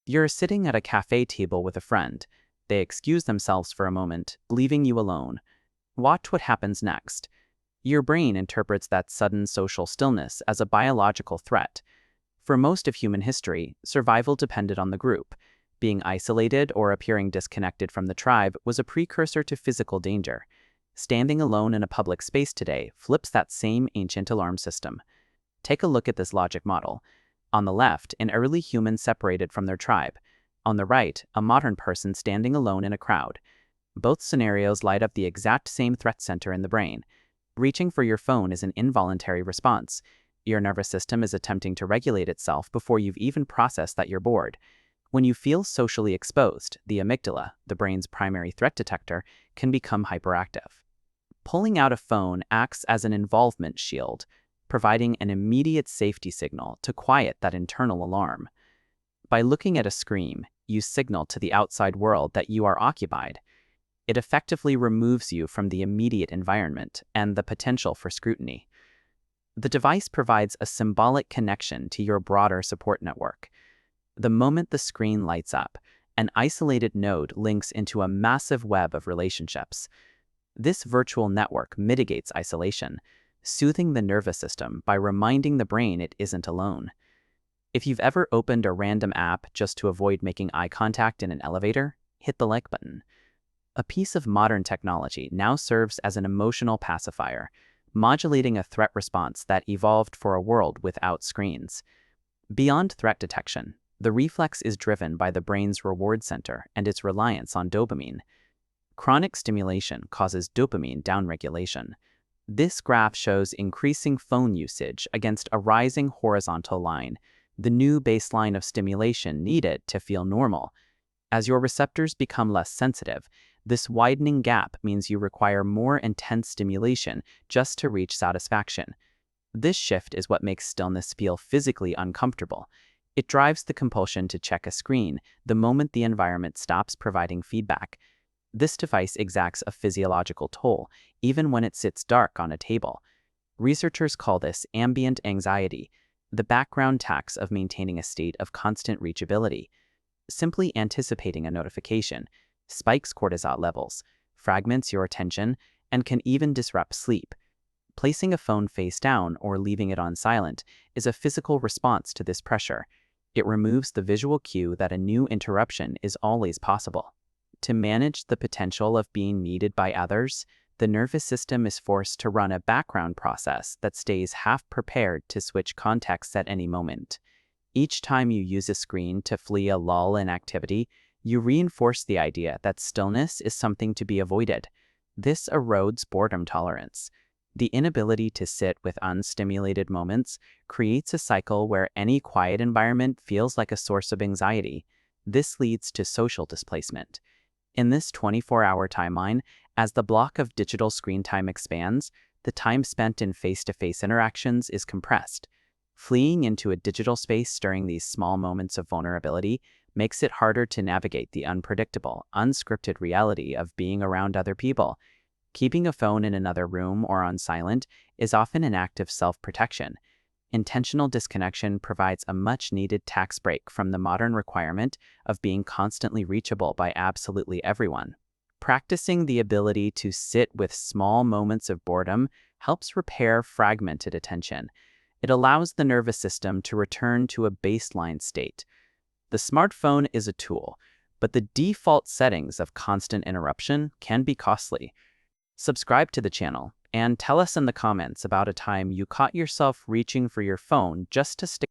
You're sitting at a cafe table with a friend. They excuse themselves for a moment, leaving you alone. Watch what happens next. Your brain interprets that sudden social stillness as a biological threat. For most of human history, survival depended on the group. Being isolated or appearing disconnected from the tribe was a precursor to physical danger. Standing alone in a public space today flips that same ancient alarm system. Take a look at this logic model. On the left, an early human separated from their tribe. On the right, a modern person standing alone in a crowd. Both scenarios light up the exact same threat center in the brain. Reaching for your phone is an involuntary response. Your nervous system is attempting to regulate itself before you've even processed that you're bored. When you feel socially exposed, the amygdala, the brain's primary threat detector, can become hyperactive. Pulling out a phone acts as an involvement shield, providing an immediate safety signal to quiet that internal alarm. By looking at a screen, you signal to the outside world that you are occupied. It effectively removes you from the immediate environment and the potential for scrutiny. The device provides a symbolic connection to your broader support network. The moment the screen lights up, an isolated node links into a massive web of relationships. This virtual network mitigates isolation, soothing the nervous system by reminding the brain it isn't alone. If you've ever opened a random app just to avoid making eye contact in an elevator, hit the like button. A piece of modern technology now serves as an emotional pacifier, modulating a threat response that evolved for a world without screens. Beyond threat detection, the reflex is driven by the brain's reward center and its reliance on dopamine. Chronic stimulation causes dopamine downregulation. This graph shows increasing phone usage against a rising horizontal line, the new baseline of stimulation needed to feel normal. As your receptors become less sensitive, this widening gap means you require more intense stimulation just to reach satisfaction. This shift is what makes stillness feel physically uncomfortable. It drives the compulsion to check a screen the moment the environment stops providing feedback. This device exacts a physiological toll, even when it sits dark on a table. Researchers call this ambient anxiety, the background tax of maintaining a state of constant reachability. Simply anticipating a notification spikes cortisol levels, fragments your attention, and can even disrupt sleep. Placing a phone face down or leaving it on silent is a physical response to this pressure. It removes the visual cue that a new interruption is always possible. To manage the potential of being needed by others, the nervous system is forced to run a background process that stays half prepared to switch contexts at any moment. Each time you use a screen to flee a lull in activity, you reinforce the idea that stillness is something to be avoided. This erodes boredom tolerance. The inability to sit with unstimulated moments creates a cycle where any quiet environment feels like a source of anxiety. This leads to social displacement. In this 24-hour timeline, as the block of digital screen time expands, the time spent in face-to-face interactions is compressed. Fleeing into a digital space during these small moments of vulnerability makes it harder to navigate the unpredictable, unscripted reality of being around other people. Keeping a phone in another room or on silent is often an act of self-protection. Intentional disconnection provides a much-needed tax break from the modern requirement of being constantly reachable by absolutely everyone. Practicing the ability to sit with small moments of boredom helps repair fragmented attention. It allows the nervous system to return to a baseline state. The smartphone is a tool, but the default settings of constant interruption can be costly. Subscribe to the channel and tell us in the comments about a time you caught yourself reaching for your phone just to stay